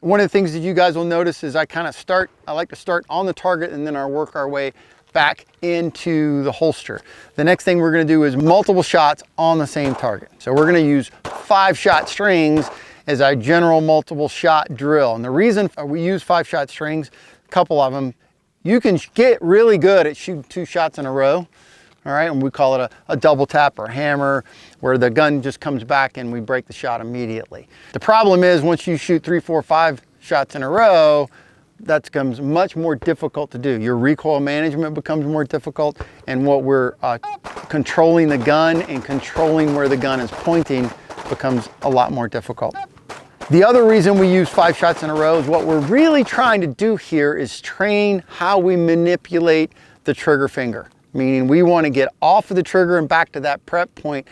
One of the things that you guys will notice is I like to start on the target and then I work our way back into the holster. The next thing we're gonna do is multiple shots on the same target. So we're gonna use 5-shot strings as our general multiple shot drill. And the reason we use 5-shot strings, a couple of them, you can get really good at shooting 2 shots in a row. All right, and we call it a double tap or a hammer, where the gun just comes back and we break the shot immediately. The problem is once you shoot 3, 4, 5 shots in a row, that becomes much more difficult to do. Your recoil management becomes more difficult, and what we're controlling the gun and controlling where the gun is pointing becomes a lot more difficult. The other reason we use 5 shots in a row is what we're really trying to do here is train how we manipulate the trigger finger. Meaning we want to get off of the trigger and back to that prep point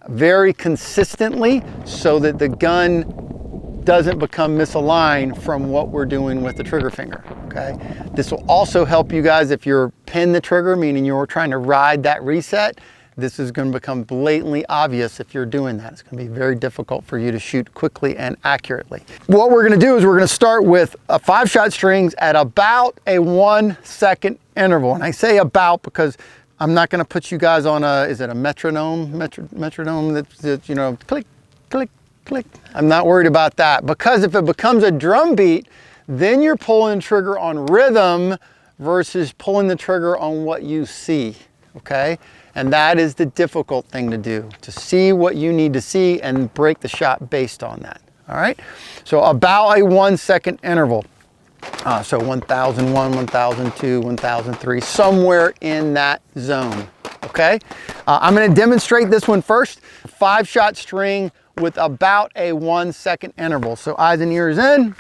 very consistently so that the gun doesn't become misaligned from what we're doing with the trigger finger, okay? This will also help you guys if you're pin the trigger, meaning you're trying to ride that reset. This is going to become blatantly obvious if you're doing that. It's going to be very difficult for you to shoot quickly and accurately. What we're going to do is we're going to start with a 5-shot strings at about a 1-second interval. And I say about because I'm not going to put you guys on is it a metronome? Metronome that's, you know, click, click, click. I'm not worried about that, because if it becomes a drum beat, then you're pulling the trigger on rhythm versus pulling the trigger on what you see, okay? And that is the difficult thing to do, to see what you need to see and break the shot based on that, all right? So about a 1-second interval. So 1001, 1002, 1003, somewhere in that zone, okay? I'm gonna demonstrate this one first. 5-shot string with about a 1-second interval. So eyes and ears in.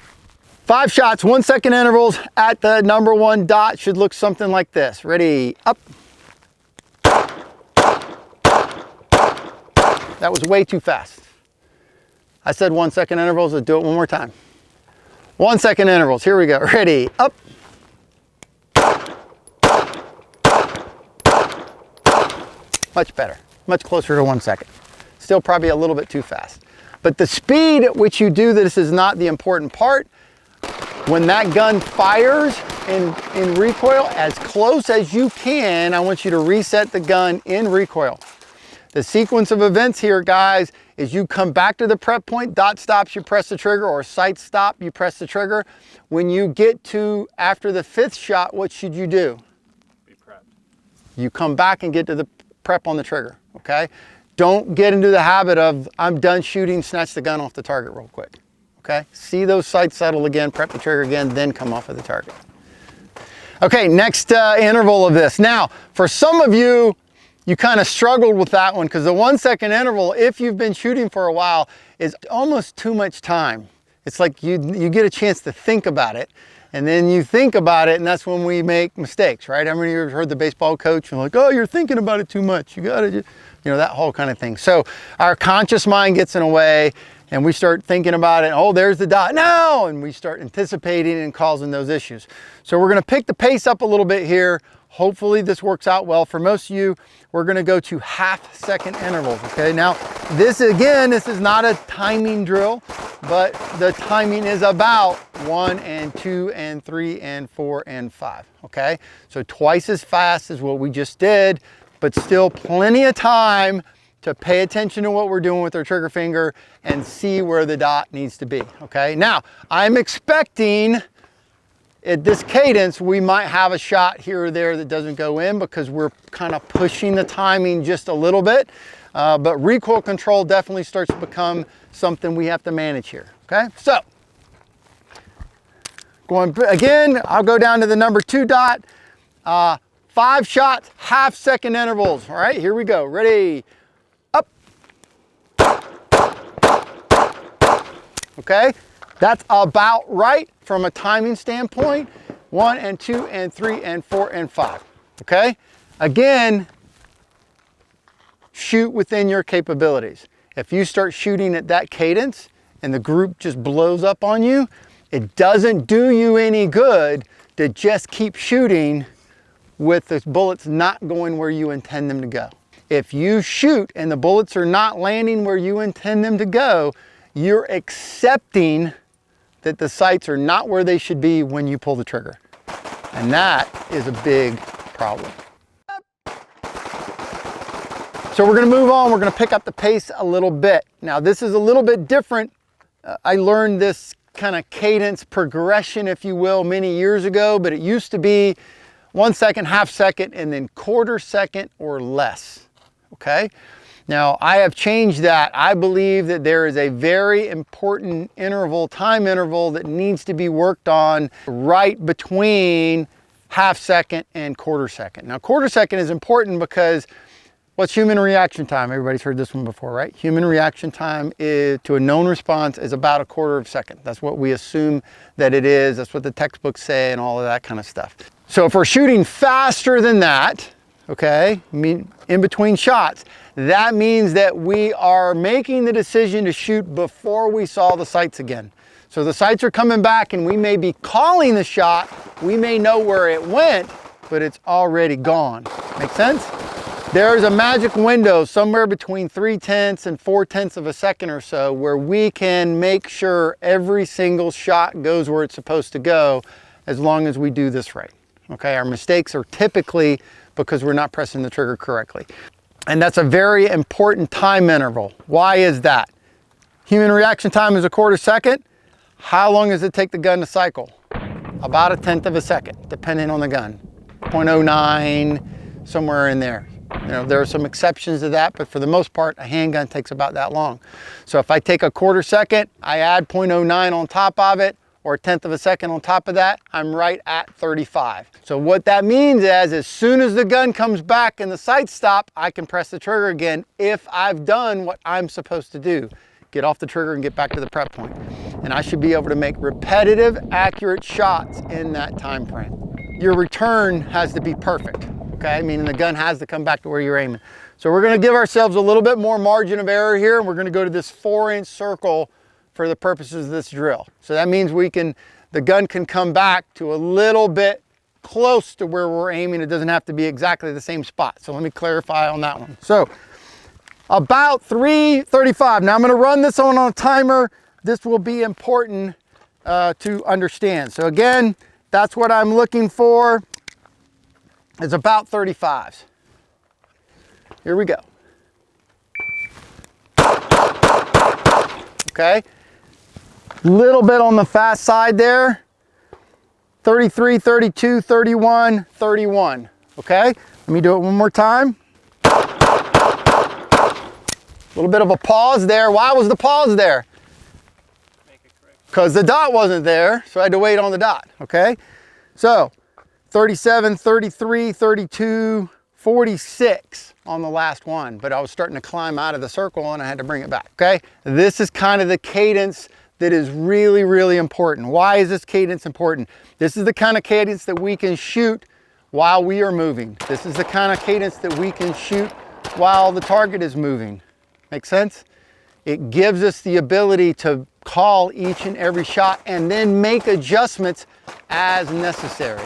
5 shots, 1-second intervals at the number 1 dot should look something like this. Ready, up. That was way too fast. I said 1-second intervals, let's do it one more time. 1-second intervals, here we go. Ready, up. Much better, much closer to 1 second. Still probably a little bit too fast. But the speed at which you do this is not the important part. When that gun fires in recoil, as close as you can, I want you to reset the gun in recoil. The sequence of events here, guys, is you come back to the prep point, dot stops, you press the trigger, or sight stop, you press the trigger. When you get to after the 5th shot, what should you do? Be prepped. You come back and get to the prep on the trigger, okay? Don't get into the habit of, I'm done shooting, snatch the gun off the target real quick, okay? See those sights settle again, prep the trigger again, then come off of the target. Okay, next interval of this. Now, for some of you, you kind of struggled with that one because the 1-second interval, if you've been shooting for a while, is almost too much time. It's like you get a chance to think about it, and then you think about it, and that's when we make mistakes, right? How many of you have heard the baseball coach and like, oh, you're thinking about it too much. You gotta, you know, that whole kind of thing. So our conscious mind gets in a way, and we start thinking about it. Oh, there's the dot, no! And we start anticipating and causing those issues. So we're gonna pick the pace up a little bit here. Hopefully this works out well. For most of you, we're gonna go to 1/2-second intervals, okay? Now, this is not a timing drill, but the timing is about 1 and 2 and 3 and 4 and 5, okay? So twice as fast as what we just did, but still plenty of time to pay attention to what we're doing with our trigger finger and see where the dot needs to be, okay? Now, I'm expecting at this cadence, we might have a shot here or there that doesn't go in because we're kind of pushing the timing just a little bit. But recoil control definitely starts to become something we have to manage here, okay? So, going again, I'll go down to the number 2 dot. 5 shots, 1/2-second intervals. All right, here we go. Ready, up. Okay, that's about right from a timing standpoint. 1 and 2 and 3 and 4 and 5, okay? Again, shoot within your capabilities. If you start shooting at that cadence and the group just blows up on you, it doesn't do you any good to just keep shooting with the bullets not going where you intend them to go. If you shoot and the bullets are not landing where you intend them to go, you're accepting that the sights are not where they should be when you pull the trigger. And that is a big problem. So we're gonna move on. We're gonna pick up the pace a little bit. Now this is a little bit different. I learned this kind of cadence progression, if you will, many years ago, but it used to be 1 second, half second, and then quarter second or less, okay? Now I have changed that. I believe that there is a very important interval, time interval, that needs to be worked on right between half second and quarter second. Now quarter second is important because what's human reaction time? Everybody's heard this one before, right? Human reaction time is, to a known response, is about a quarter of a second. That's what we assume that it is. That's what the textbooks say and all of that kind of stuff. So if we're shooting faster than that, okay, in between shots, that means that we are making the decision to shoot before we saw the sights again. So the sights are coming back and we may be calling the shot. We may know where it went, but it's already gone. Make sense? There's a magic window somewhere between 3/10 and 4/10 of a second or so where we can make sure every single shot goes where it's supposed to go as long as we do this right. Okay, our mistakes are typically because we're not pressing the trigger correctly. And that's a very important time interval. Why is that? Human reaction time is a quarter second. How long does it take the gun to cycle? About 1/10 of a second, depending on the gun. 0.09, somewhere in there. You know, there are some exceptions to that, but for the most part, a handgun takes about that long. So if I take a quarter second, I add 0.09 on top of it, or 1/10 of a second on top of that, I'm right at 35. So what that means is, as soon as the gun comes back and the sights stop, I can press the trigger again if I've done what I'm supposed to do. Get off the trigger and get back to the prep point. And I should be able to make repetitive, accurate shots in that time frame. Your return has to be perfect. Okay, meaning the gun has to come back to where you're aiming. So we're gonna give ourselves a little bit more margin of error here, and we're gonna go to this 4-inch circle for the purposes of this drill. So that means the gun can come back to a little bit close to where we're aiming. It doesn't have to be exactly the same spot. So let me clarify on that one. So about 3:35. Now I'm gonna run this on a timer. This will be important to understand. So again, that's what I'm looking for. It's about 35s. Here we go. Okay, little bit on the fast side there. 33, 32, 31, 31. Okay, let me do it one more time. A little bit of a pause there. Why was the pause there? Because the dot wasn't there, so I had to wait on the dot. Okay, so 37, 33, 32, 46 on the last one, but I was starting to climb out of the circle and I had to bring it back, okay? This is kind of the cadence that is really, really important. Why is this cadence important? This is the kind of cadence that we can shoot while we are moving. This is the kind of cadence that we can shoot while the target is moving. Make sense? It gives us the ability to call each and every shot and then make adjustments as necessary.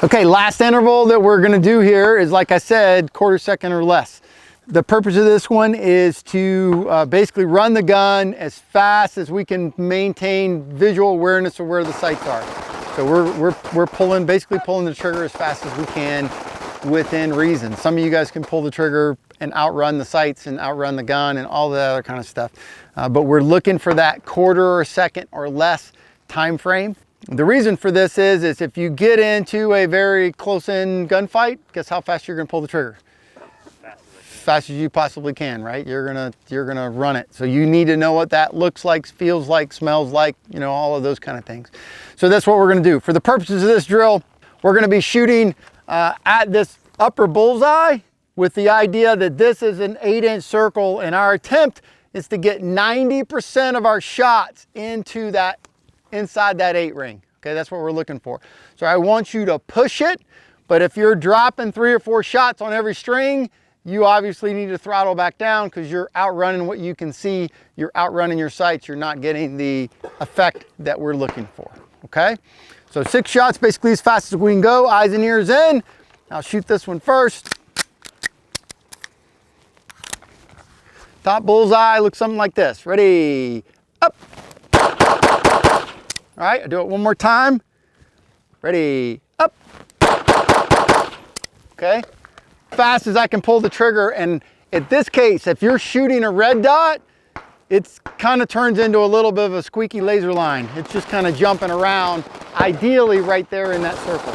Okay, last interval that we're gonna do here is, like I said, quarter second or less. The purpose of this one is to basically run the gun as fast as we can maintain visual awareness of where the sights are. So we're basically pulling the trigger as fast as we can within reason. Some of you guys can pull the trigger and outrun the sights and outrun the gun and all the other kind of stuff. But we're looking for that quarter or second or less time frame. The reason for this is if you get into a very close-in gunfight, guess how fast you're gonna pull the trigger? Fast as you possibly can, right? You're gonna run it. So you need to know what that looks like, feels like, smells like, you know, all of those kind of things. So that's what we're gonna do. For the purposes of this drill, we're gonna be shooting at this upper bullseye with the idea that this is an 8-inch circle, and our attempt is to get 90% of our shots into that, inside that 8 ring. Okay, that's what we're looking for. So I want you to push it, but if you're dropping 3 or 4 shots on every string, you obviously need to throttle back down because you're outrunning what you can see. You're outrunning your sights. You're not getting the effect that we're looking for, okay? So 6 shots, basically as fast as we can go, eyes and ears in. I'll shoot this one first. Top bullseye looks something like this. Ready, up. All right, I'll do it one more time. Ready, up. Okay, fast as I can pull the trigger. And in this case, if you're shooting a red dot, it kind of turns into a little bit of a squeaky laser line. It's just kind of jumping around, ideally right there in that circle.